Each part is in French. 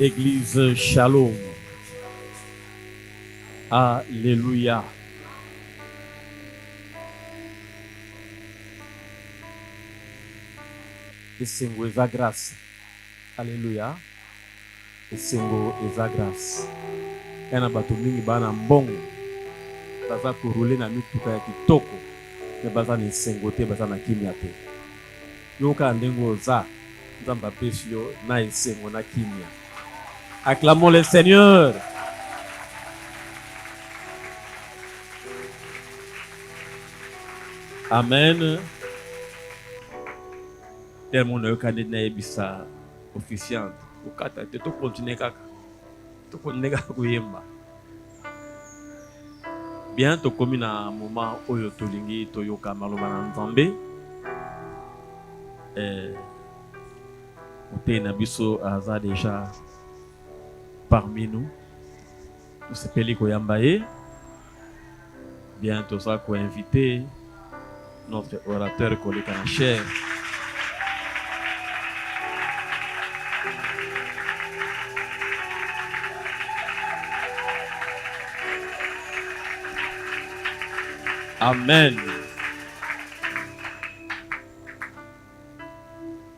Église Shalom. Alléluia. Esengo eza grâce. Alléluia. Esengo eza grâce. Yana bato mingi bana mbongo. Baza kurule na mituka ya kitoko. Me baza na esengo te, baza na kimia te. Yoka ndengo oza. Nzamba pesi yo na esengo na kimia. Acclamons le Seigneur. Amen. Tel mon okane na ebisa officiante. Ukata te to continuer kaka. To continuer kaka kuyemba. Bien to komi na moment oyo tolingi toyoka maloba na Nzambe. Ote na biso aza déjà parmi nous. Tout ce peli koyamba ye. Bien to sa ko inviter notre orateur Koleka na cher. Amen.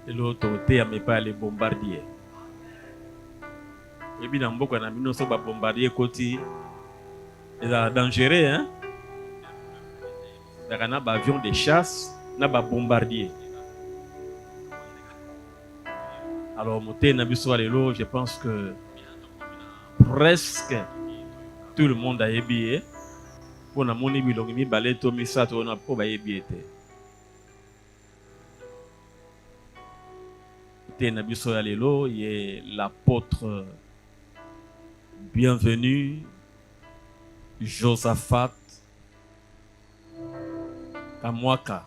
Et l'autre côté, il n'y a pas les bombardiers. Et bien, dans beaucoup de gens, les bombardiers côté, c'est dangereux, hein? Il y a des avions de chasse, il y a des bombardiers. Alors, je pense que presque tout le monde a ébié. Pour la moni bilongi balé to misato na po ba yebiete. Té na biso ya lelo yé l'apôtre bienvenu Josaphat Kamwaka.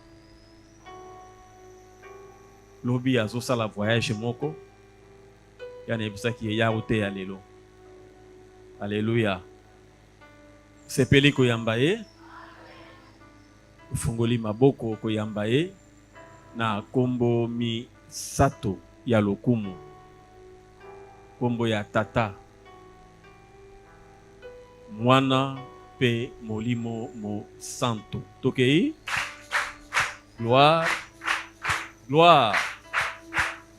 Lobi azo sala voyage moko. Ya na bisa ki ya ote ya lelo. Alléluia. Sepeli koyamba ye, fungoli maboko koyamba ye, na kombo mi sato ya lokumu, kombo ya tata, mwana pe molimo mo santo. Tokei, gloire, gloire,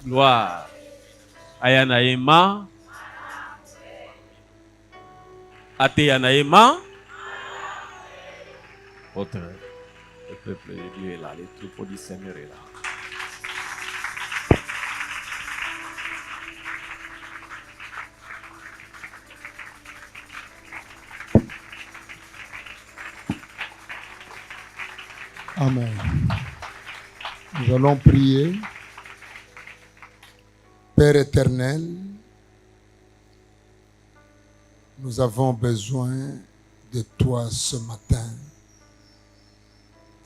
gloire. Ayana ema, ate yana ema. Le peuple de Dieu est là, les troupeaux du Seigneur est là. Amen. Nous allons prier. Père éternel, nous avons besoin de toi ce matin.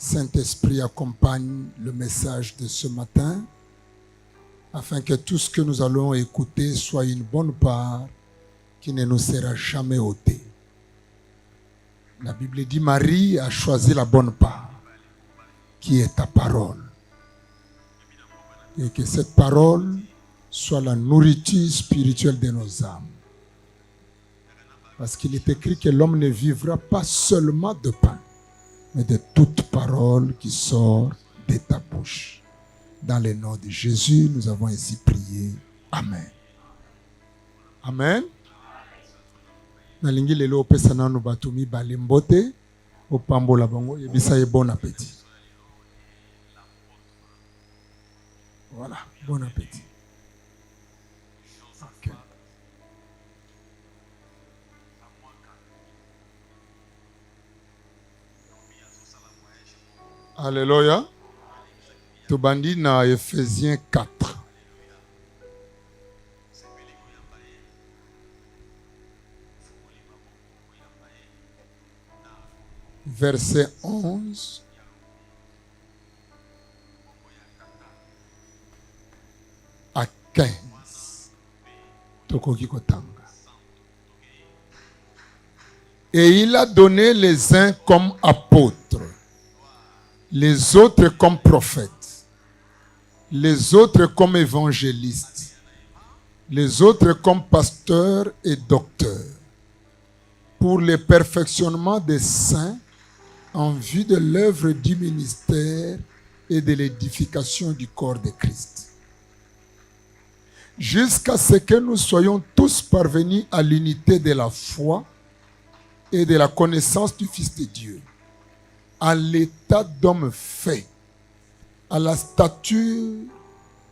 Saint-Esprit, accompagne le message de ce matin afin que tout ce que nous allons écouter soit une bonne part qui ne nous sera jamais ôtée. La Bible dit Marie a choisi la bonne part qui est ta parole. Et que cette parole soit la nourriture spirituelle de nos âmes. Parce qu'il est écrit que l'homme ne vivra pas seulement de pain, mais de toute parole qui sort de ta bouche. Dans le nom de Jésus, nous avons ainsi prié. Amen. Amen. Nalingi lelo opesa nanu batumi balembote opambola bango yebisa ye bon appétit. Voilà, bon appétit. Okay. Alléluia. Tobandi na Ephésiens 4. Verset 11 à 15. Tokoki kotanga. Et il a donné les uns comme apôtres, les autres comme prophètes, les autres comme évangélistes, les autres comme pasteurs et docteurs, pour le perfectionnement des saints en vue de l'œuvre du ministère et de l'édification du corps de Christ, jusqu'à ce que nous soyons tous parvenus à l'unité de la foi et de la connaissance du Fils de Dieu, à l'état d'homme fait, à la stature,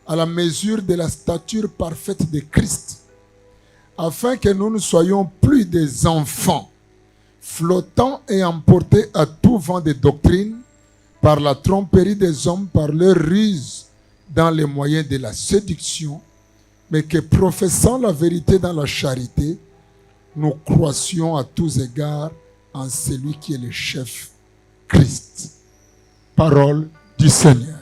à la mesure de la stature parfaite de Christ, afin que nous ne soyons plus des enfants, flottant et emportés à tout vent de doctrine, par la tromperie des hommes, par leur ruse dans les moyens de la séduction, mais que professant la vérité dans la charité, nous croissions à tous égards en celui qui est le chef, Christ. Parole du Seigneur.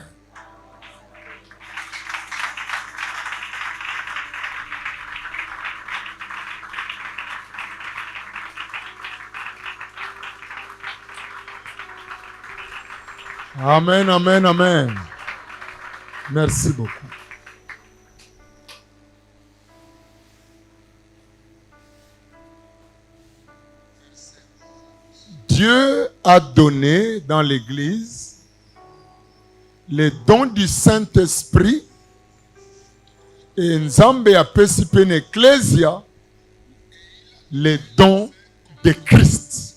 Amen, amen, amen. Merci beaucoup. Dieu a donné dans l'Église les dons du Saint-Esprit et Nzambe a pesi pe na Ecclesia les dons de Christ.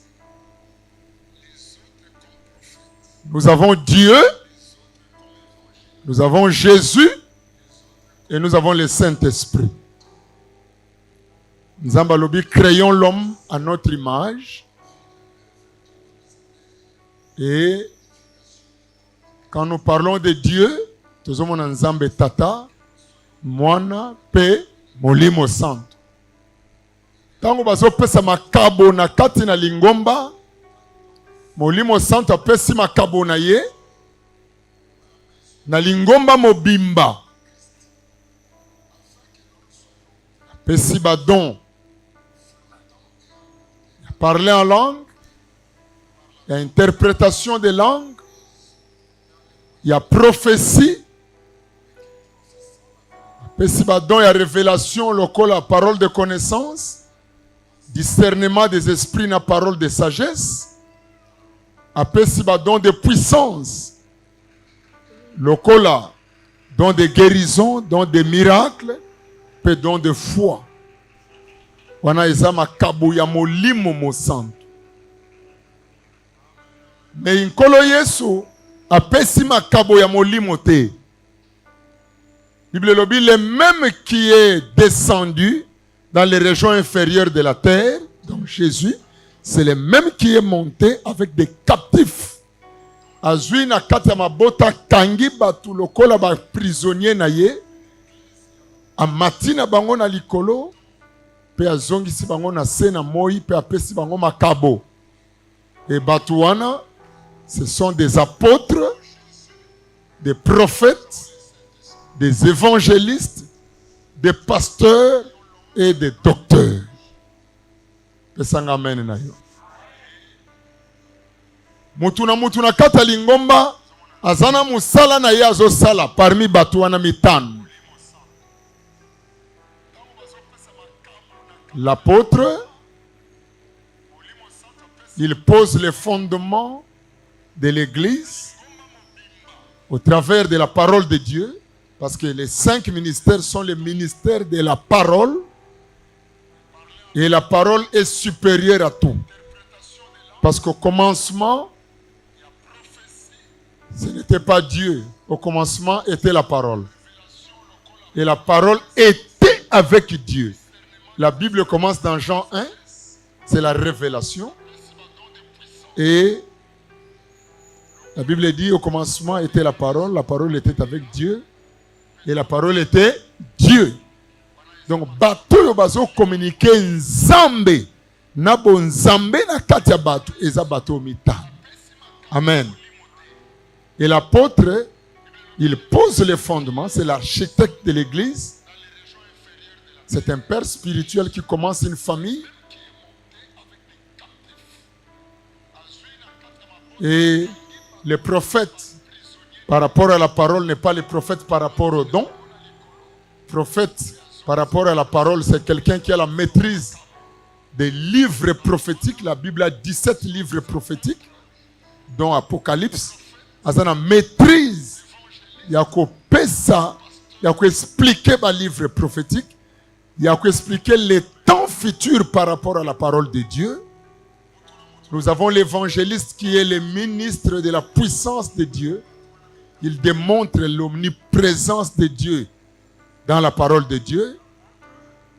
Nous avons Dieu, nous avons Jésus et nous avons le Saint-Esprit. Nzambe alobi, créons l'homme à notre image. Et quand nous parlons de Dieu, nous avons Nzambe Tata, Mwana, Pe, Molimo Santo. Tango bazo pesa makabo na kati na lingomba, Molimo Santo apesi makabo na ye, na lingomba mobimba. Apesi badon. Parler en langue. Il y a interprétation des langues. Il y a prophétie. Apesi badon, il y a révélation, la parole de connaissance. Discernement des esprits, la parole de sagesse. Apesi badon de puissance. Lokola, don de guérison, don de miracles, pe don de foi. Wana eza makabo ya molimo mosanto. Mais nkolo Yesu apesi makabo ya molimo te. Bible lobi, le même qui est descendu dans les régions inférieures de la terre, donc Jésus, c'est le même qui est monté avec des captifs. Azui na kati ya mabota kangi batu lokola ba prisonnier na ye. Amati na bango na likolo. Pe azongisi bango na se na moi. Pe apesi bango makabo. Et batu wana, ce sont des apôtres, des prophètes, des évangélistes, des pasteurs et des docteurs. Pesanga amen na yo. Mutuna kata lingomba azana musala na ye azosala parmi batu wana mitano. L'apôtre, il pose les fondements de l'Église au travers de la parole de Dieu, parce que les 5 ministères sont les ministères de la parole, et la parole est supérieure à tout. Parce qu'au commencement, ce n'était pas Dieu. Au commencement était la parole. Et la parole était avec Dieu. La Bible commence dans Jean 1. C'est la révélation. Et la Bible dit au commencement était la parole était avec Dieu. Et la parole était Dieu. Donc, bateau yo bazo communiquer nzambe. Nabo nzambe na katia bateau. Eza bateau mita. Amen. Et l'apôtre, il pose les fondements. C'est l'architecte de l'église. C'est un père spirituel qui commence une famille. Et le prophète, par rapport à la parole, n'est pas le prophète par rapport au don. Le prophète par rapport à la parole, c'est quelqu'un qui a la maîtrise des livres prophétiques. La Bible a 17 livres prophétiques, dont Apocalypse. Il a la maîtrise. Il y a ça, il y a expliquer les livres prophétiques. Il y a expliquer les temps futurs par rapport à la parole de Dieu. Nous avons l'évangéliste qui est le ministre de la puissance de Dieu. Il démontre l'omniprésence de Dieu dans la parole de Dieu.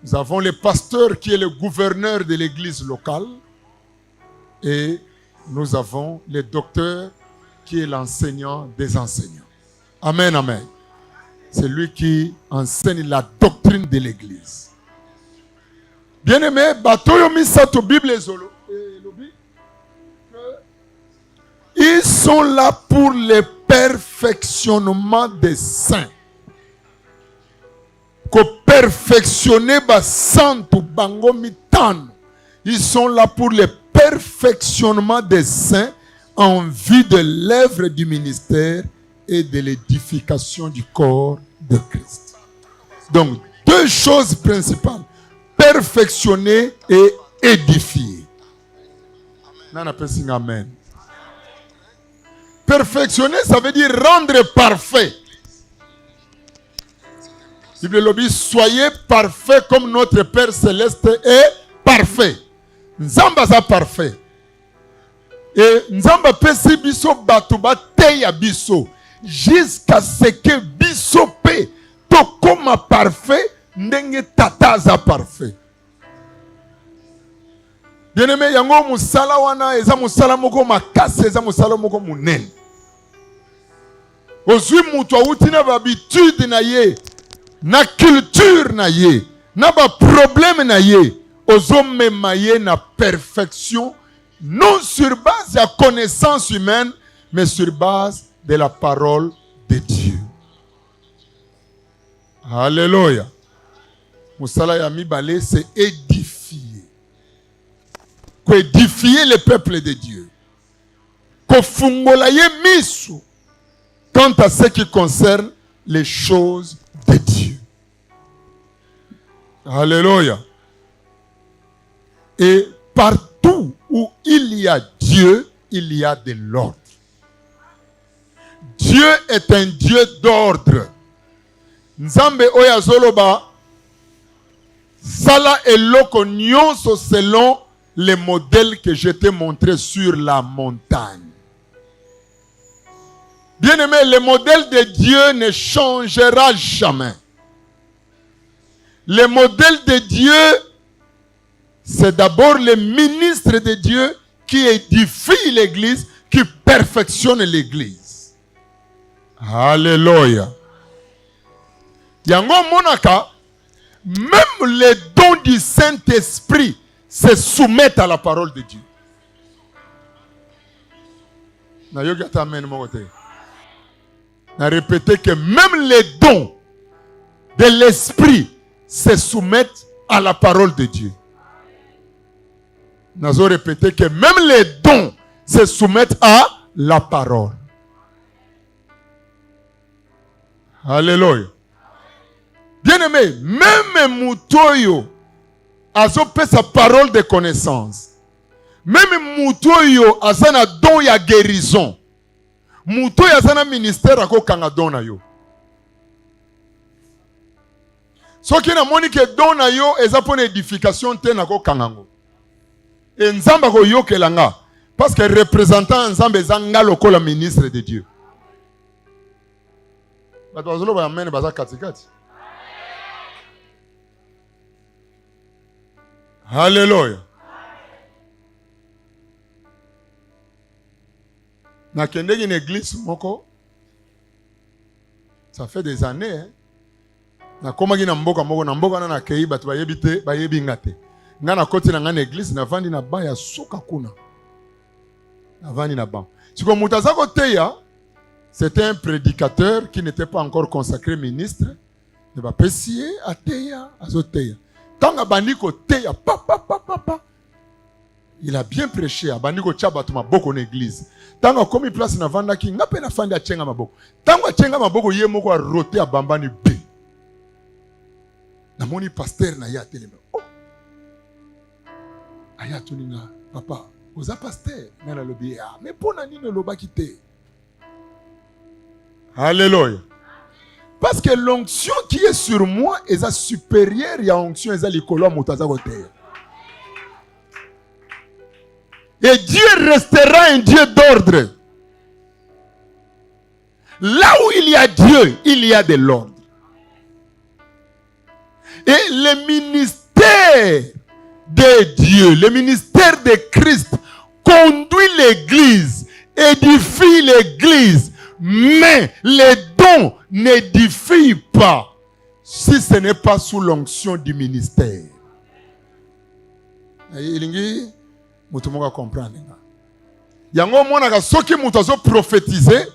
Nous avons le pasteur qui est le gouverneur de l'église locale. Et nous avons le docteur qui est l'enseignant des enseignants. Amen, amen. C'est lui qui enseigne la doctrine de l'église. Bien-aimé, ils sont là pour le perfectionnement des saints. Perfectionner ils sont là pour le perfectionnement des saints en vue de l'œuvre du ministère et de l'édification du corps de Christ. Donc, deux choses principales: perfectionner et édifier. Amen. Perfectionner, ça veut dire rendre parfait. Bible lobby, soyez parfaits comme notre Père Céleste est parfait. Nzamba est parfait. Et Nzamba pesi biso batuba teya biso jusqu'à ce que biso pe to comme parfait ndenge tataza parfait. Bien-aimé, yango musala wana eza musala moko makasi, eza musala moko munene. Ozwi mutu awuti na habitude na ye, na culture na ye, na ba problème na ye, ozomema ye na perfection, non sur base de connaissance humaine, mais sur base de la parole de Dieu. Alléluia. Musala ya mibale, c'est édifier. Édifier le peuple de Dieu. Kofungola ye misu quant à ce qui concerne les choses de Dieu. Alléluia. Et partout où il y a Dieu, il y a de l'ordre. Dieu est un Dieu d'ordre. Nzambe oya zoloba sala eloko nyonso selon les modèles que je t'ai montrés sur la montagne. Bien-aimé, le modèle de Dieu ne changera jamais. Le modèle de Dieu, c'est d'abord le ministre de Dieu qui édifie l'église, qui perfectionne l'église. Alléluia. Yango monaka, même les dons du Saint-Esprit se soumettent à la parole de Dieu. On a répété que même les dons de l'esprit se soumettent à la parole de Dieu. On a répété que même les dons se soumettent à la parole. Alléluia. Bien-aimé, même Moutoyo a sa parole de connaissance. Même Moutoyo a sa don ya guérison. Muto ya zana ministère ako kanga dona yo. So ki na moni ke dona yo eza pour édification te na ko kangango. Et nzamba ko yo kelanga parce que représentant nzamba ezanga lokola ministre de Dieu. Bato bazolo ba amene baza katikati. Alléluia. Na kende une église moko, ça fait des années, hein. Na koma gina mboka moko na mboka na kei batu bayebite bayebi ngate. Nga na koti na ngana église na vandi na ba ya soka kuna. Na vandi na ba. Siko mutazako teya, c'était un prédicateur qui n'était pas encore consacré ministre. Ne ba pesier a teya azoteya. Tanga bandiko teya pa. Il a bien prêché. Abandiko chabatuma boko na église. Tanga komi place na vanda ki ngape na fandi achenga maboko. Tanga achenga maboko ye moko a roté a bambani B. namoni pasteur na ya telema. Oh. Aya tuninga papa, oza pasteur na la lobi ah, mais pona nini loba kité. Alléluia. Parce que l'onction qui est sur moi est supérieure à l'onction est likolo mutaza côté. Et Dieu restera un Dieu d'ordre. Là où il y a Dieu, il y a de l'ordre. Et le ministère de Dieu, le ministère de Christ conduit l'église, édifie l'église, mais les dons n'édifient pas si ce n'est pas sous l'onction du ministère. Il faut comprendre. Yango mona ka soki mutu azo prophétiser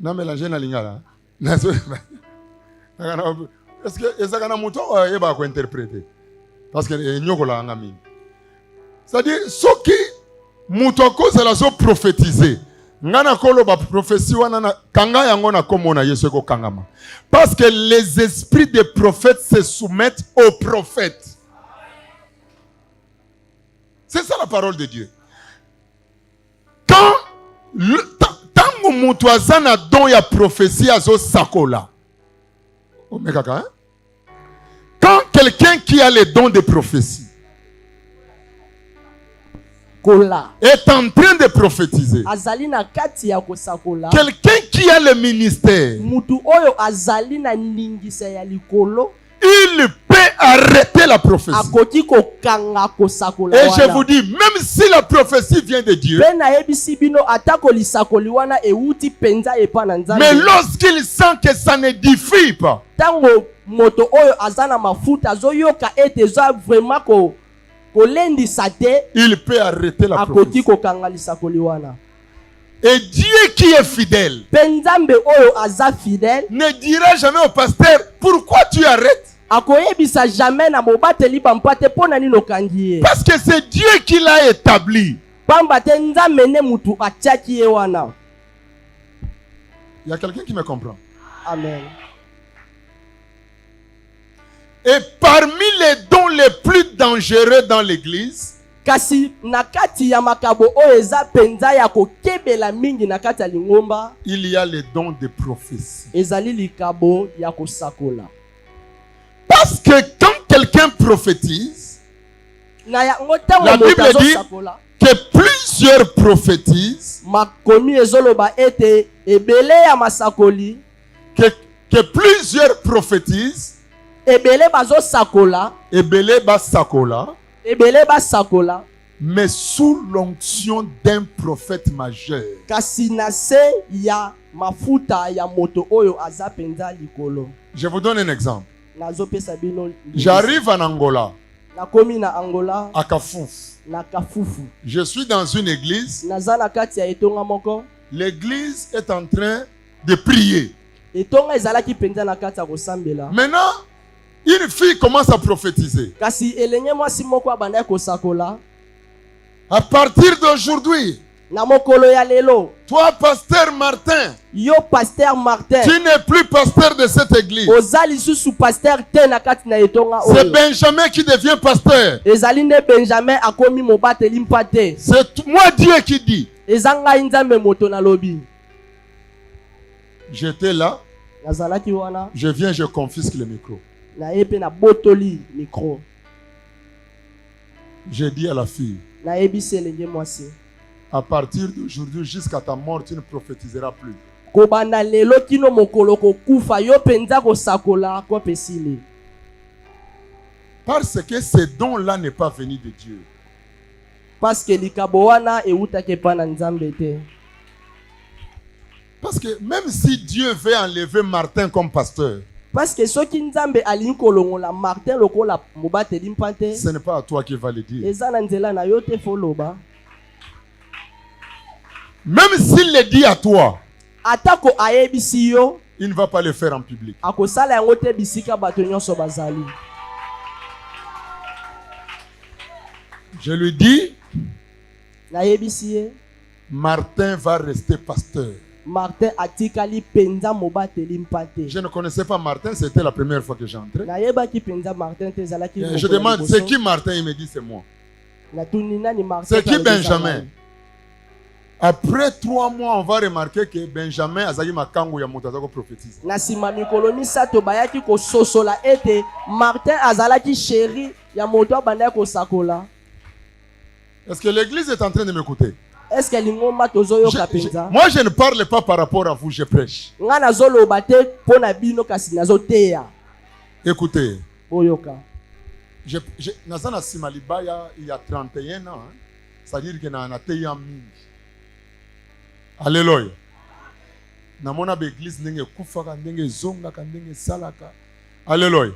na mélanger na lingala. Est-ce que ça kana mutu eba ko interpréter parce que nyoko la ngami. C'est-à-dire soki mutu akoza la zo prophétiser ngana kolo ba prophétie wana na kanga yango na komona Yesu ko kangama. Parce que les esprits des prophètes se soumettent aux prophètes. C'est ça la parole de Dieu. Quand tango mutu azana don ya prophétie azo sakola. Hein? Quand quelqu'un qui a les dons de prophétie est en train de prophétiser, quelqu'un qui a le ministère, il peut arrêter la prophétie. Et je vous dis, même si la prophétie vient de Dieu, mais lorsqu'il sent que ça n'édifie pas, il peut arrêter la prophétie. Et Dieu qui est fidèle ne dira jamais au pasteur, pourquoi tu arrêtes? Parce que c'est Dieu qui l'a établi. Il y a quelqu'un qui me comprend. Amen. Et parmi les dons les plus dangereux dans l'église, il y a les dons de prophétie. Parce que quand quelqu'un prophétise, la Bible dit que plusieurs prophétisent, que plusieurs prophétisent, mais sous l'onction d'un prophète majeur. Je vous donne un exemple. J'arrive en Angola, à Kafouf. Je suis dans une église. L'église est en train de prier. Maintenant, une fille commence à prophétiser. À partir d'aujourd'hui, toi, pasteur Martin, tu n'es plus pasteur de cette église. C'est Benjamin qui devient pasteur. C'est moi Dieu qui dit. J'étais là. Je viens, je confisque le micro. J'ai dit à la fille, à partir d'aujourd'hui jusqu'à ta mort, tu ne prophétiseras plus. Parce que ce don-là n'est pas venu de Dieu. Parce que même si Dieu veut enlever Martin comme pasteur, ce n'est pas à toi qui va le dire. Même s'il le dit à toi, il ne va pas le faire en public. Je lui dis, Martin va rester pasteur. Martin atikali penza mobateli mpate. Je ne connaissais pas Martin, c'était la première fois que j'entrais. Nayebaki penza Martin te ezalaki. Je demande, c'est qui Martin? Il me dit, c'est moi. Natuni nani Martin? C'est qui Benjamin? Après 3 mois, on va remarquer que Benjamin azali makango ya moto azako prophétise. Na sima mikolo misato bayaki ko sosola ete Martin azalaki chéri ya moto abanda ko sakola. Est-ce que l'église est en train de m'écouter? Est-ce que lingomba tozoyo kapenza? Moi, je ne parle pas par rapport à vous, je prêche. Ngana zolo bate pona bino kasi nazoteya. Écoutez. Oyoka. Nazana Simalibaya il y a 31 ans, hein? C'est-à-dire que na teya mingi. Alléluia. Namona be église ndenge kufaka ndenge zonga ndenge salaka. Alléluia.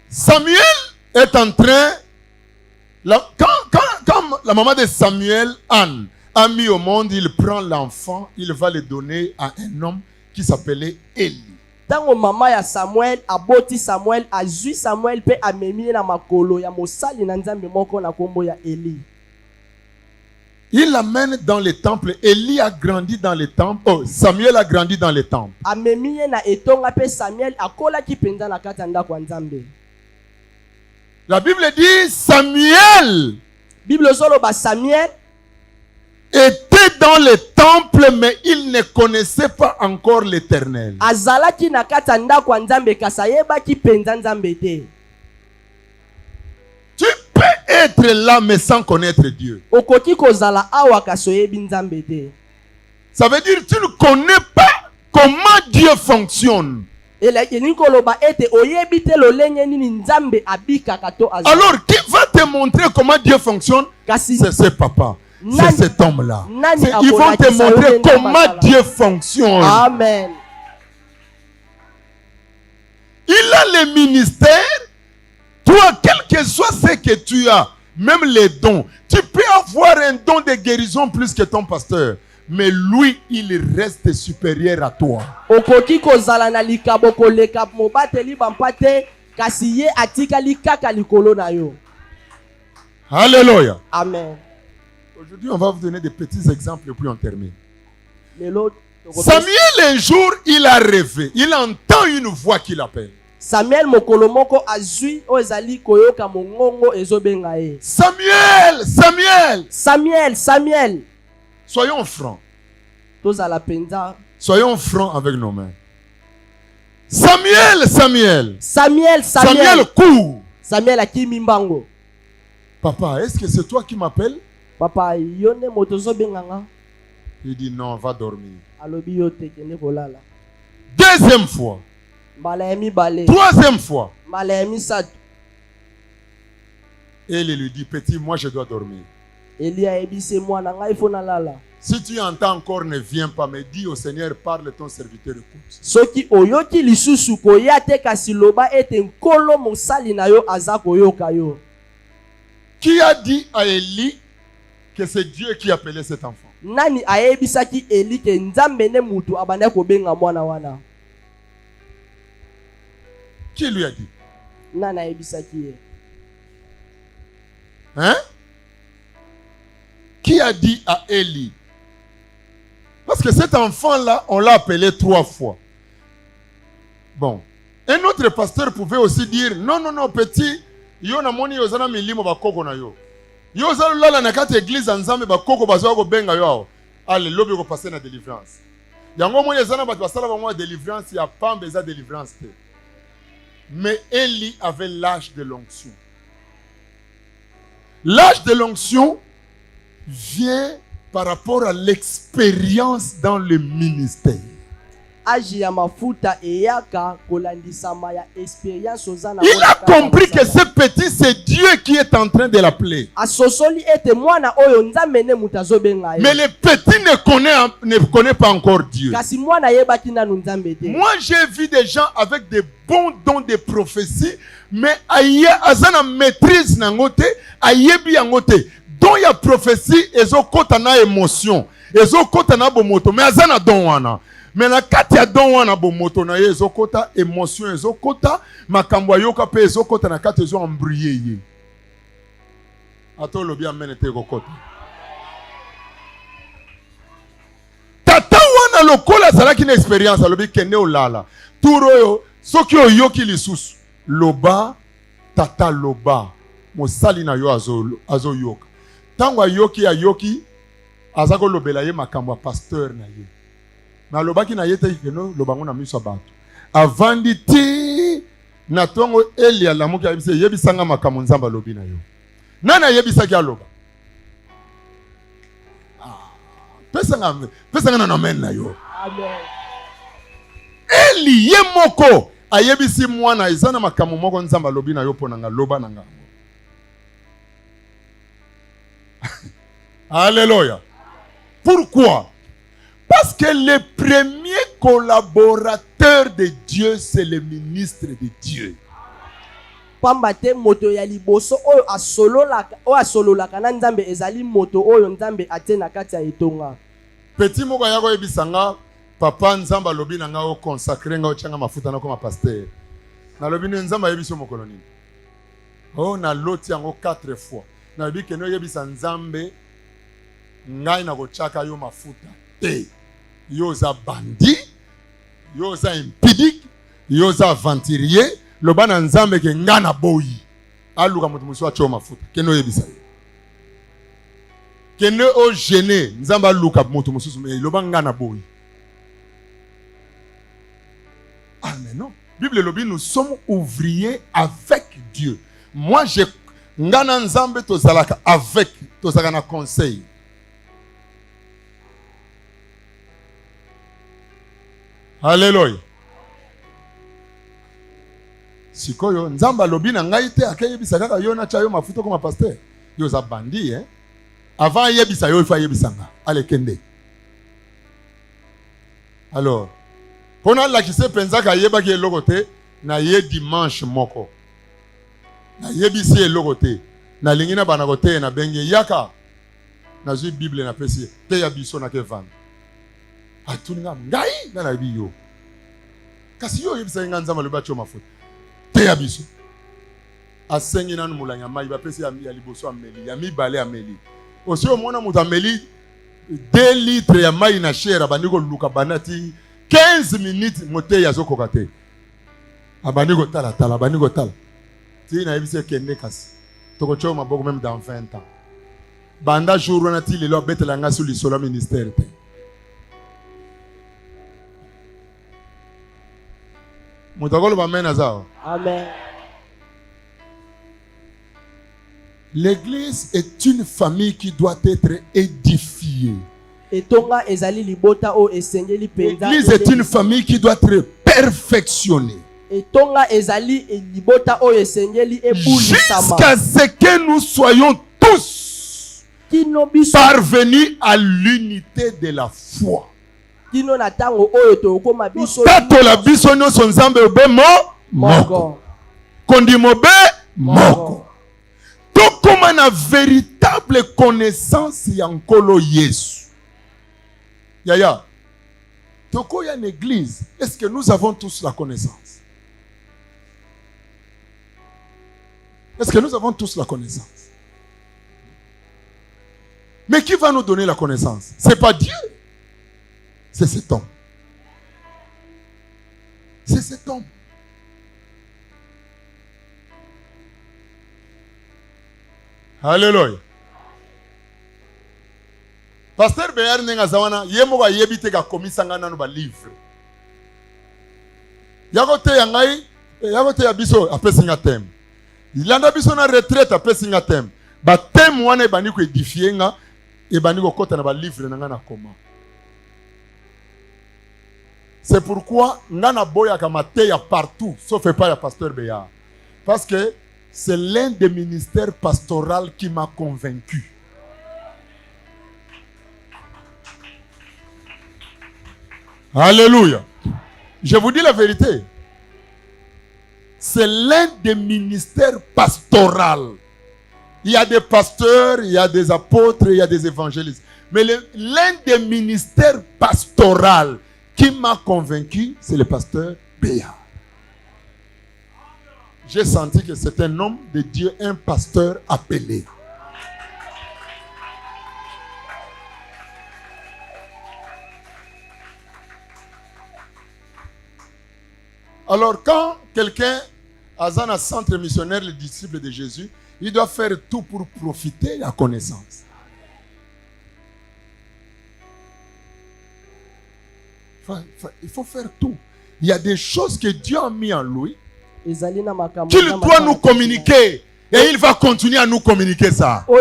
Samuel est en train quand la maman de Samuel, Anne, a mis au monde, il prend l'enfant, il va le donner à un homme qui s'appelait Élie. Tango mama ya Samuel aboti Samuel azui Samuel pe amemi na makolo ya mosali na nzambe moko na kombo ya Eli. Il l'amène dans le temple. Élie a grandi dans le temple. Oh, Samuel a grandi dans le temple. Amemi na etonga pe Samuel akola ki penza na katanda kwa nzambe. La Bible dit Samuel. Bible solo ba Samuel était dans le temple, mais il ne connaissait pas encore l'Éternel. Azalaki na katanda kwa nzambe kasayeba ki penza nzambe te. Tu peux être là mais sans connaître Dieu. Okoki kozala awa kasoyebi nzambe te. Ça veut dire tu ne connais pas comment Dieu fonctionne. Alors, qui va te montrer comment Dieu fonctionne? C'est ce papa. C'est cet homme-là. Ils vont te montrer comment Dieu fonctionne. Amen. Il a le ministère. Toi, quel que soit ce que tu as, même les dons, tu peux avoir un don de guérison plus que ton pasteur. Mais lui, il reste supérieur à toi. Okoki kozala na likabo koleka mobateli bampate kasi ye atika likaka likolo na yo. Alléluia. Amen. Aujourd'hui, on va vous donner des petits exemples et puis on termine. Samuel, un jour, il a rêvé. Il entend une voix qui l'appelle. Samuel mokolo moko azui ozali koyoka mongongo ezobenga ye. Samuel, Samuel. Samuel, Samuel. Soyons francs. Soyons francs avec nos mains. Samuel, Samuel. Samuel, Samuel. Samuel court. Samuel akimimbango. Papa, est-ce que c'est toi qui m'appelles? Papa, yone motozo benganga. Il dit non, va dormir. Alobi yote kende kolala. Deuxième fois. Troisième fois. Et il lui dit, petit, moi je dois dormir. Si tu entends encore, ne viens pas, mais dis au Seigneur, parle, ton serviteur écoute. Qui a dit à Élie que c'est Dieu qui appelait cet enfant? Nani ayebisaki Eli ke nzambe ne mutu abanda kobenga mwana wana? Qui lui a dit? Nani ayebisaki ye? Hein? Qui a dit à Eli? Parce que cet enfant-là, on l'a appelé 3 fois. Bon. Un autre pasteur pouvait aussi dire, non, non, non, petit, yo na moni yozana milimo bakoko na yo. Yo zalo lala na kati église nzambe bakoko bazo ko benga yo. Allez, lobi ko passer na délivrance. Yango moni zana ba basala ba moi délivrance, ya pambe za délivrance. Mais Élie avait l'âge de l'onction. L'âge de l'onction vient par rapport à l'expérience dans le ministère. Il a compris que ce petit, c'est Dieu qui est en train de l'appeler. Mais le petit ne connaît pas encore Dieu. Moi, j'ai vu des gens avec des bons dons de prophétie, mais azana maîtrise nangote, ayebi yangote. Donc il y a prophétie, ezo kota na émotion, ezo kota na bomoto, mais azana don wana. Mais na kati ya don wana bomoto na ye ezo kota émotion, ezo kota makambo yoka pe ezo kota na kati ezo embrouiller ye. Ato lobi amene te kokota. wana lokola azalaki na expérience alobi kende olala tour oyo soki oyoki lisusu loba tata loba mosali na yo azoyoka ntango ayoki aza kolobela ye makambo ya pasteur na ye na alobaki na ye te keno lobango na miso ya bato avandi ti na ntongo Eli alamuki ayebisa yebisanga makambo nzambe alobi na yo nani ayebisaki aloba pesanga na amen na yo. Amen. Eli ye moko ayebisi mwana eza na makambo moko nzambe alobi na yo mpo na nga loba na nga. Alléluia. Pourquoi? Parce que le premier collaborateur de Dieu, c'est le ministre de Dieu. Pamba te moto ya liboso oyo asololaka na nzambe ezali moto oyo nzambe ate na kati ya etonga. Petit moko ya koyebisanga papa nzambe alobi na nga o consacrer nga ochanga mafuta na koma pasteur. Na lobi ne nzambe ayebiso mokolo nini? Oh na loti yango 4 fois. Na lobi ke no yebisa nzambe ngai na kochaka yo mafuta te. Yo za bandi, yo za impidique, yo za aventurier, loba na nzambe ke ngana boyi. Aluka mutu musu acho mafuta. Keno yebisa ye. Keno o gêné, nzambe aluka mutu musu loba ngana boyi. Ah mais non. Bible lobi nous sommes ouvriers avec Dieu. Moi je ngana nzambe tozalaka avec tozalaka na conseil. Alléluia. Sikoyo nzamba lobi na ngai te akayebisa kaka yo na chayo mafuta comme pasteur. Yo za bandi hein. Avant yebisa yo il faut yebisanga. Allez kende. Alors, pona la ki se penza ka yeba ki lokote na ye dimanche moko. Na yebisi lokote na lingina bana kote na benge yaka. Na zu Bible na pesi te ya biso na ke van. Atuninga ngai na biyo kasi yo yebisa nga nzamba loba cho mafuta te ya biso asengi nanu mulanya mai ba pesi ya liboso ameli ya mibale ameli osio mona mutu ameli 2 litres ya mai na shera bandiko luka banati 15 minutes mote ya zokoka te abandiko tala bandiko tala ti na yebisa kende kasi toko cho maboko même dans 20 ans banda jour na ti lelo betela nga sur lisolo ministère te. Amen. L'église est une famille qui doit être édifiée. L'église est une famille qui doit être perfectionnée. Jusqu'à ce que nous soyons tous parvenus à l'unité de la foi. Tato la biso nyonso nzambe obe moko kondimo be moko tokoma na véritable connaissance ya nkolo Yesu. Yaya toko ya l'église, est-ce que nous avons tous la connaissance? Est-ce que nous avons tous la connaissance? Mais qui va nous donner la connaissance? C'est pas Dieu. C'est cet homme. C'est cet homme. Alléluia. Pasteur Béar nenga zawana yemo yebite ka komisanga nanu ba livre. Yakote ya ngai, yakote ya biso apesinga thème. Ilanda biso na retraite apesinga thème. Ba thème wana ebani ko édifier nga ebani ko kota na ba livre nanga na koma. C'est pourquoi Nana Boya Kamateya partout, sauf pas le pasteur Béa. Parce que c'est l'un des ministères pastoraux qui m'a convaincu. Alléluia. Je vous dis la vérité. C'est l'un des ministères pastoraux. Il y a des pasteurs, il y a des apôtres, il y a des évangélistes. Mais l'un des ministères pastoraux qui m'a convaincu, c'est le pasteur Béa. J'ai senti que c'est un homme de Dieu, un pasteur appelé. Alors quand quelqu'un a un centre missionnaire, le disciple de Jésus, il doit faire tout pour profiter de la connaissance. Il faut faire tout. Il y a des choses que Dieu a mis en lui qu'il doit nous communiquer. Et il va continuer à nous communiquer ça. Oh,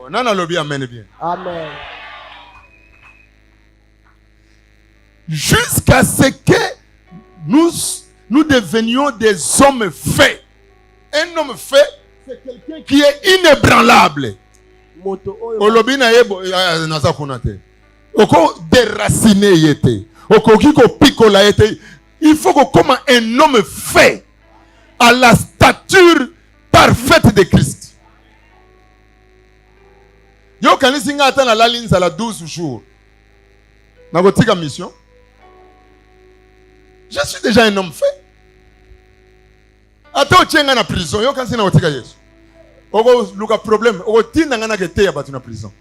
nana lobi amen bien. Amen. Jusqu'à ce que nous devenions des hommes faits. Un homme fait, c'est quelqu'un qui est inébranlable. Olobi na yebo naza kunate. Oko déraciné yete. Oko kiko pikola yete. Il faut que comme un homme fait à la stature parfaite de Christ. Yo kanisi nga ata na la ligne à la 12 jours. Na kotika mission. Je suis déjà un homme fait. Ata ochenga na prison, yo kanisi na kotika Yesu. Oko luka problème, oko tinda nga na kete ya batu na prison.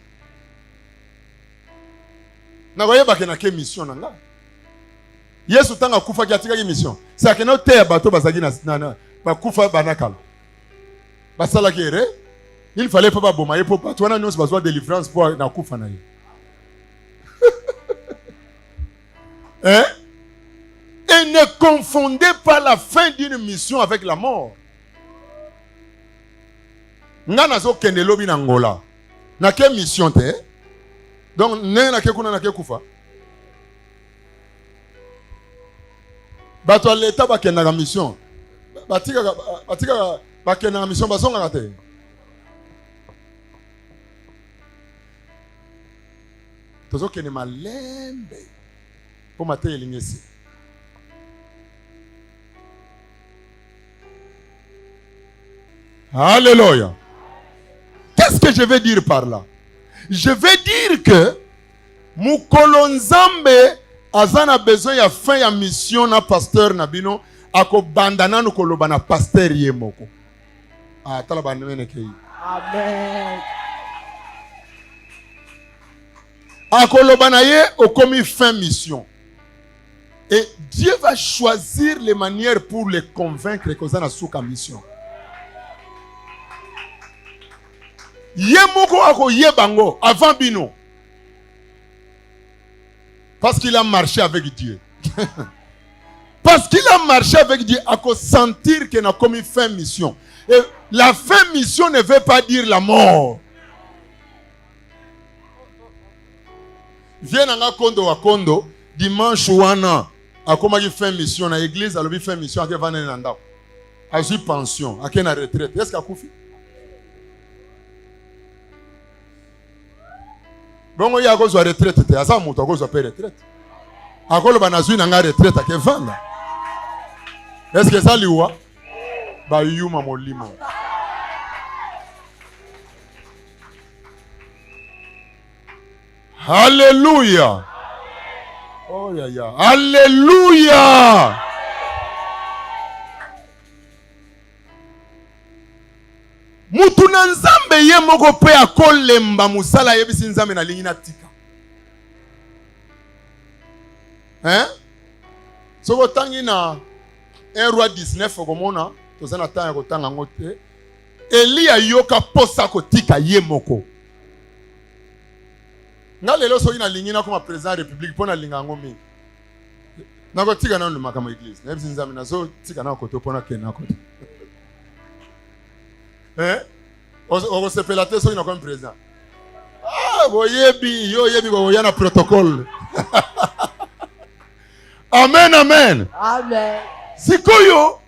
Na koyeba ke na ke mission na nga. Yesu tanga kufa ki atika ki mission. C'est que no te ya bato bazaki na ba kufa banakala. Basala ki ere. Il fallait pas boma ye pour bato wana nyonso bazwa délivrance pour na kufa na ye. Hein? Et ne confondez pas la fin d'une mission avec la mort. Nga nazo kende lobi na Angola. Na ke mission te? Donc ne na ke kuna na ke kufa. Bato l'État bakenda na mission. Batika bakenda na mission bazonga te. Tozo kende malembe. Pour mater elingesi. Alléluia. Qu'est-ce que je veux dire par là? Je veux dire que Mukolo Nzambe azana besoin ya fin ya mission na pasteur na bino ako bandana no koloba na pasteur yemoko. Ah tala banene ke. Amen. Akoloba na ye okomi fin mission. Et Dieu va choisir les manières pour les convaincre que ça na souka mission. Yemoko ako yebango avant bino. Parce qu'il a marché avec Dieu. Parce qu'il a marché avec Dieu, à sentir qu'il a commis fin mission. Et la fin mission ne veut pas dire la mort. Viens à kondo wa kondo, dimanche wana, à comment il fait mission dans l'église, à l'objet fait mission, à qui va n'enda. À qui pension, à qui na retraite. Est-ce qu'il a koufi? Bon, il y a cause de retraite, il y a ça, il y a cause de retraite. À quoi le banazou n'a pas retraite à Kevin? Est-ce que ça lui voit? Bah, you maman limo. Alléluia. Oh ya ya. Alléluia. Mutuna nzambe ye moko pe akolemba musala yebisi nzambe na lingi na tika. Hein? Soko tangi na 1 roi 19 okomona tozana tanga kotanga ngote. Elia yoka posa kotika ye moko. Nga lelo so ina lingi na koma président république pona linga ngomi. Na kotika na ndo makama église. Na yebisi nzambe na zo tika na koto pona kena koto. Hein? On se fait la tête sur une président. Ah, voyebi, yo yebi ko yana protocole. Amen, amen. Amen. Sikoyo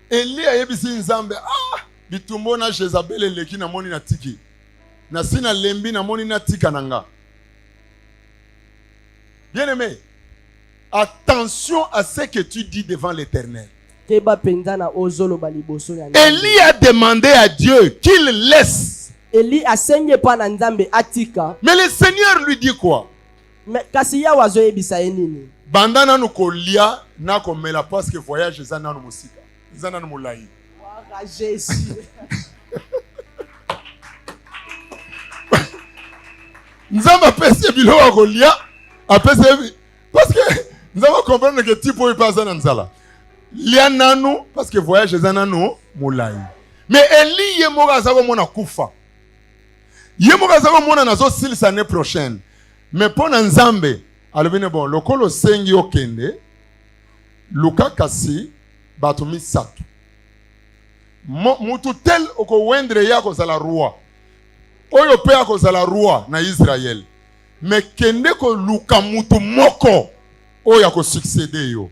Elia yebi si nzambe. Ah, bitumbo na Jezabel eleki na moni na tiki. Na sina lembi na moni na tika nanga. Bien-aimé, attention à ce que tu dis devant l'Éternel. Élie a demandé à Dieu qu'il laisse. Mais le Seigneur lui dit quoi? Bandana no kolia na komela parce que voyage zana no musika. Zana no mulai. Nzamba pese bilo kolia, apese Parce que nous allons comprendre que type où il passe dans Nzala. Liananu, parce que voyage est un moulay. Mais Eli yemoga zako mona kufa. Yemoga zako mona nazo sil l'année prochaine. Mais pour Nzambe, alobine bon, lokolo sengi okende, luka kasi, batumi satu. Mutu tel oko wendre ya kozala roi. Oyo pe ya kozala roi na Israël. Mais kende ko luka mutu moko oyo ko succéder yo.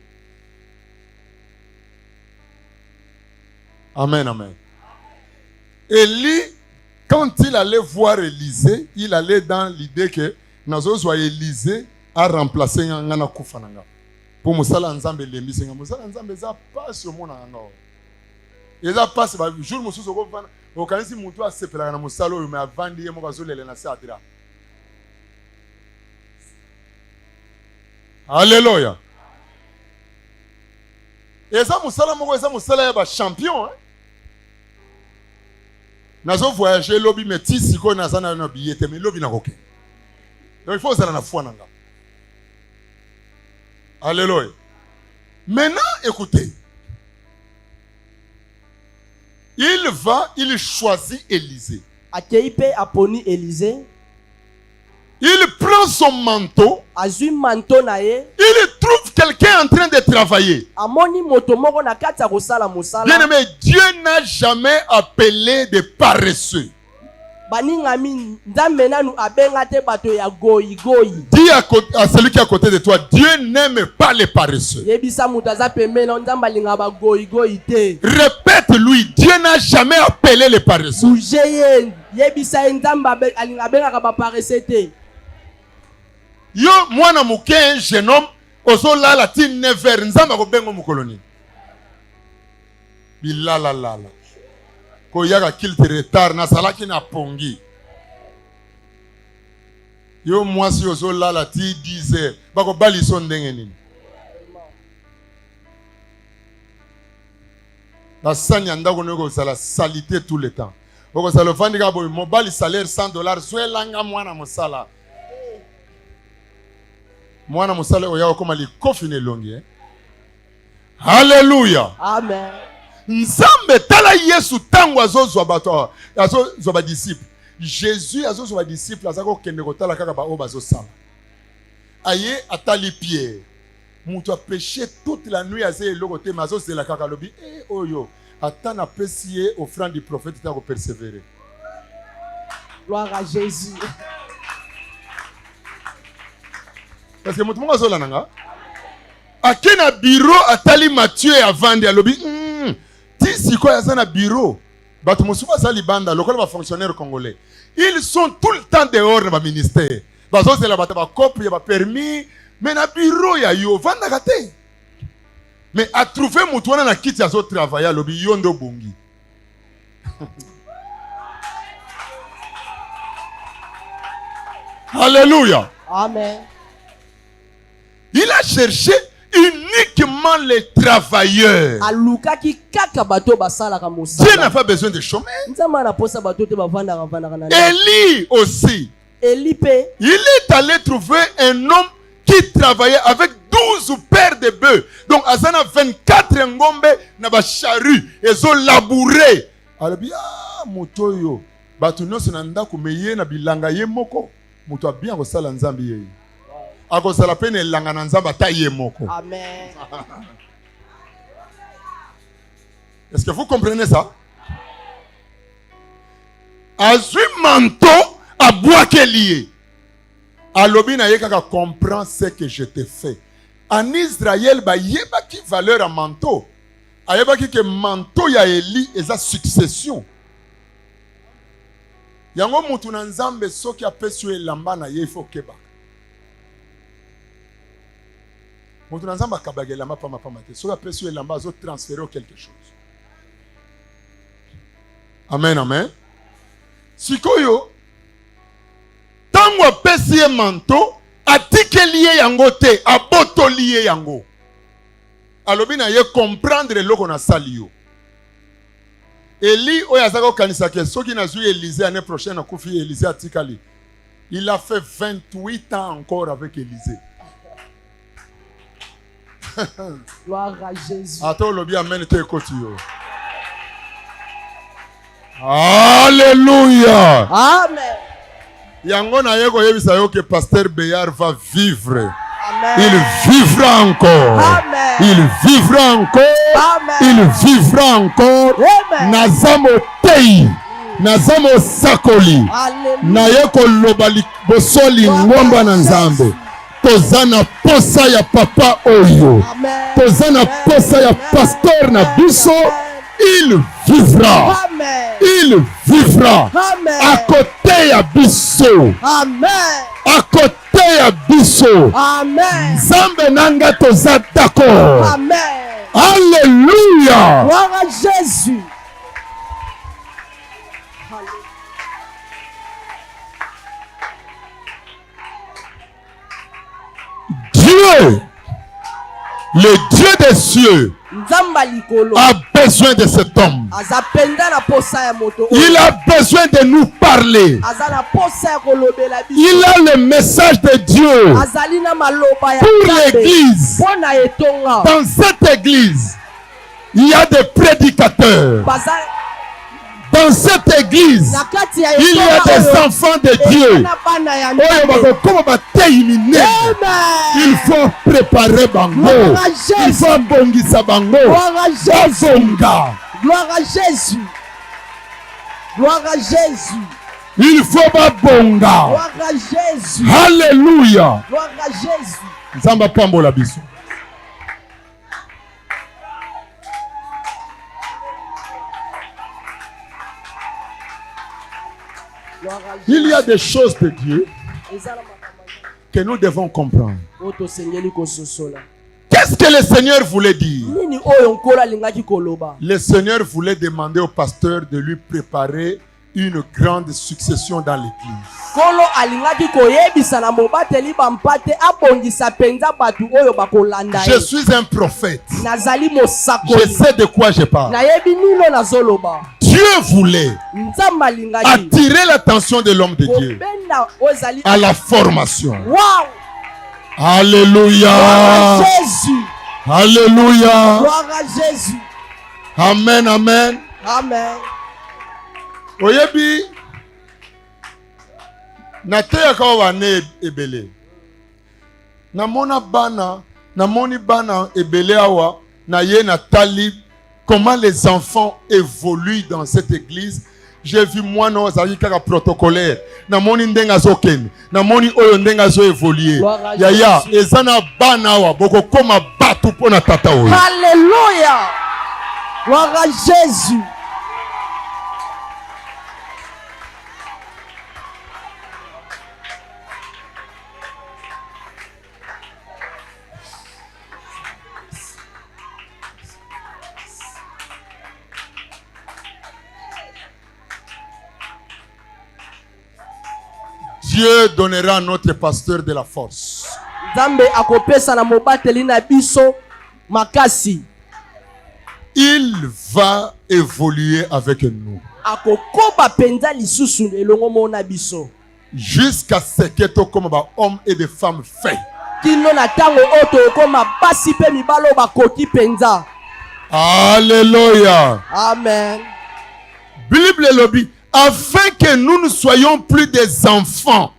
Amen, amen. Élie, quand il allait voir Élisée, il allait dans l'idée que nazo soit Élisée a remplacé ngana kufananga. Pour musala nzambe lembi senga musala nzambe za pas sur mon anga. Et ça passe ba jour mususu ko vana o kanisi mutu a sepela na musala o me avandi ye mo kazolele na sadra. Alléluia. Et ça musala moko ça musala ya ba champion hein. Nazo voyager lobby meti siko na sana na billet mais lobby na koke. Donc il faut ça na foi nanga. Alléluia. Maintenant écoutez. Il choisit Élisée. Akeipe aponi Élisée. Il prend son manteau. Azui manteau na ye. Il trouve quelqu'un en train de travailler. Amoni moto moko na kati ya kosala mosala. Bien aimé, Dieu n'a jamais appelé des paresseux. Baningami nzambe nanu abenga te bato ya goyi goyi. Dis à celui qui est à côté de toi, Dieu n'aime pas les paresseux. Yebisa mutu aza pembeni nzambe alinga ba goyi goyi te. Répète-lui, Dieu n'a jamais appelé les paresseux. Bougeye yebisa nzambe alinga benga ba paresseux te. Yo mwana muke un jeune homme ozola la ti 9h nzamba ko bengo mukoloni. Bilala lala. Ko yaga kilte retard na salaki na pongi. Yo mwasi ozola la ti 10h bako bali son ndenge nini. La sanya ndako neko sala salité tout le temps. Bako sala fandi ka boy mobali salaire $100 swelanga mwana mosala. Mwana musale oya koma likofi ne longi eh? Alléluia. Amen. Nzambe tala Yesu tango azozwa bato azozwa ba disciple. Jésus azozwa ba disciple azako kende ko tala kaka ba o bazosala. Aye atali Pierre. Mutu a péché toute la nuit azé eloko te mazozela kaka lobi oyo atana pesier offrande du prophète ta ko persévérer. Gloire à Jésus. Parce que mutu mwazo lananga akena bureau atali Matthieu avant de alobi ti siko ya sana bureau bato musuba sali banda lokola ba fonctionnaires congolais ils sont tout le temps dehors na ba ministère bazo zela bata ba copie ba permis mais na bureau ya yo vanda kate mais a trouver mutu wana na kiti azo travailler alobi yondo bongi. Alléluia. Amen. Il a cherché uniquement les travailleurs. Aluka ki kaka bato basala ka mosala. Dieu n'a pas besoin de chômeurs. Nzama na posa bato te bavanda na. Élie aussi. Elipe. Il est allé trouver un homme qui travaillait avec 12 paires de bœufs. Donc, Azana 24 ngombe na ba charrue et zo labouré. Alors bien motoyo bato no senanda ko meye na bilanga ye moko. Moto a bien ko sala nzambi ye. Akosala pene langa na nzamba ta ye moko. Amen. Est-ce que vous comprenez ça? Azui manteau à bois lié. Alobi na yekaka comprend ce que je te fais. En Israël ba yeba ki valeur à manteau. Ayeba ki que manteau ya Eli et sa succession. Yango mutu na nzambe soki apesu elamba na ye faut keba. Mutu na nzamba kabagela mapa te. Soki apesu elamba zo transférer quelque chose. Amen, amen. Sikoyo tango apesi ye manteau atikeli ye yango te abotoli ye yango. Alobi na ye comprendre eloko na sali yo. Eli oyo azaka kokanisa ke soki nazwi Élisée année prochaine akufi Élisée atikali. Il a fait 28 ans encore avec Élisée. Gloire à Jésus. Attends, le bien, amen, te écoute. Alléluia. Amen. Yango na yeko yebisa yo que pasteur Béard va vivre. Amen. Il vivra encore. Amen. Il vivra encore. Amen. Il vivra encore. Amen. Nazamo tei. Nazamo sakoli. Alléluia. Na yeko lobali bosoli ngomba na nzambe. Tozana posa ya papa oyo. Amen. Tozana posa ya pasteur na biso. Il vivra. Amen. Il vivra. Amen. À côté ya biso. Amen. À côté ya biso. Amen. Nzambe nanga toza d'accord. Amen. Alléluia. Gloire à Jésus. Dieu, le Dieu des cieux, Nzamba likolo. a besoin de cet homme. Azapenda na posa ya moto. Il a besoin de nous parler. Azana posa ya kolobela biso. Il a le message de Dieu Azali na maloba ya pour Nzambe. l'église. Pona etonga. Dans cette église, il y a des prédicateurs. Baza Dans cette église, na kati ya il y a etonga des oyo. enfants de Dieu. Na bana ya Oyo Nzambe. bakokoma bateimine. Il Amen. faut préparer bango. Gloire à Il Jésus. faut bongisa bango. Gloire à Jésus. Bazonga. Gloire à Jésus. Gloire à Jésus. Il faut babonga. Gloire à Jésus. Alléluia. Gloire à Jésus. Nzamba pambola biso. Gloire à Jésus. Il y a des choses de Dieu Ezala makambo. que nous devons comprendre. Oto sengeli kososola. Qu'est-ce que le Seigneur voulait dire? Nini oyo nkolo alingaki koloba? Le Seigneur voulait demander au pasteur de lui préparer une grande succession dans l'église. Kolo alingaki koyebisa na mobateli bampate abongisa penza batu oyo bakolanda Je ye. suis un prophète. Nazali Je mosakoli. sais de quoi je parle. Nayebi nino nazoloba. Dieu voulait Nzambe alingaki attirer l'attention de l'homme de Dieu kobenda oyo ezali à la formation. wow. Alléluia. Gloire à Jésus. Alléluia. Gloire à Jésus. Amen, amen. Amen. Oyebi nateyaka wane ebele. Namoni bana ebele awa na ye natali comment les enfants évoluent dans cette église. J'ai vu moi non azali kaka protocolaire. Namoni ndenga zokene. Namoni oyo ndenga zo évoluer. Gloire à Yaya Jésus. ezana bana awa boko koma batu pona tata oyo. Alléluia. Gloire à Jésus. Dieu donnera à notre pasteur de la force. Nzambe akopesa na mobateli na biso makasi. Il va évoluer avec nous Akokoba penza lisusu elongo mona biso. jusqu'à ce que tout comme hommes et des femmes faits. Kino na tango oto ekoma basi pe mibalo bakoki penza. Alléluia. Amen. Bible lobby afin que nous ne soyons plus des enfants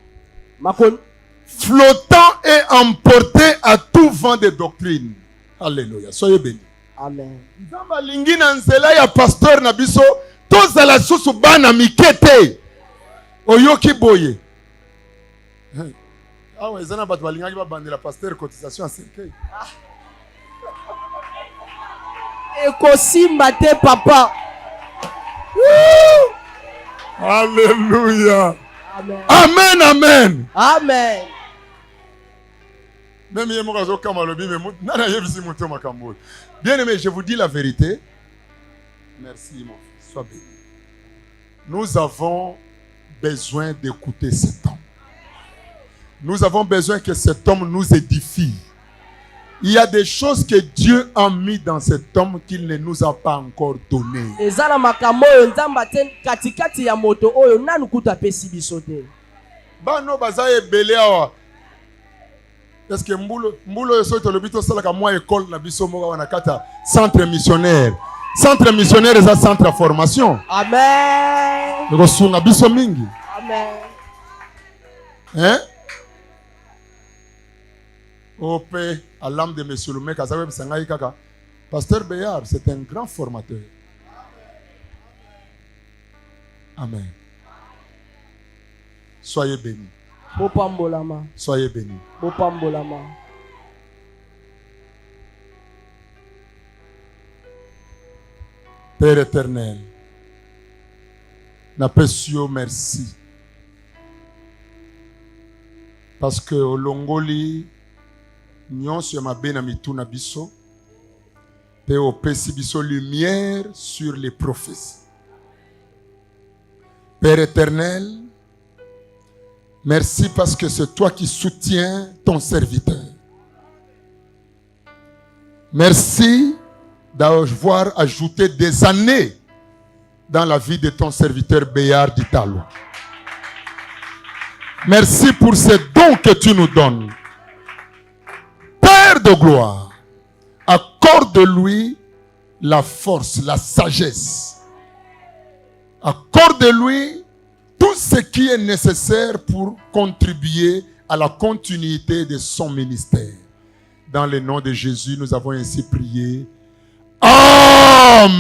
Makon flottants et emportés à tout vent de doctrine. Alléluia. Soyez bénis. Amen. Nzamba lingi na nzela ya pasteur na biso tozala susu bana mikete oyoki boye. Awa ezana bato balingaki babandela pasteur cotisation à 5. Ekosimba te papa. Alléluia. Amen. Amen, amen. Amen. Même hier, moi, je bien aimé, je vous dis la vérité. Merci, mon fils. Sois béni. Nous avons besoin d'écouter cet homme. Nous avons besoin que cet homme nous édifie. Il y a des choses que Dieu a mis dans cet homme qu'il ne nous a pas encore données. Ezala makambo oyo nzamba te katikati ya moto oyo nanu kuta pesi biso te. Bano baza ebele awa. Est-ce que Mbulo est sorti le bito sala ka moi école na biso moka wana kata centre missionnaire. Centre missionnaire est un centre de formation. Amen. Donc sunga biso mingi. Amen. Hein? OP à l'âme de monsieur Lumé Kazawe Sangai Kaka. Pasteur Béard, c'est un grand formateur. Amen. Soyez bénis. Bopambolama. Soyez bénis. Bopambolama. Père éternel, n'apprécions merci. Parce que au Longoli, nyonso ya mabe na mituna biso, pe opesi biso lumière sur les prophéties. Père éternel, merci parce que c'est toi qui soutiens ton serviteur. Merci d'avoir ajouté des années dans la vie de ton serviteur Béard d'Italo. Merci pour ces dons que tu nous donnes. Père de gloire, accorde-lui la force, la sagesse. Accorde-lui tout ce qui est nécessaire pour contribuer à la continuité de son ministère. Dans le nom de Jésus, nous avons ainsi prié. Amen.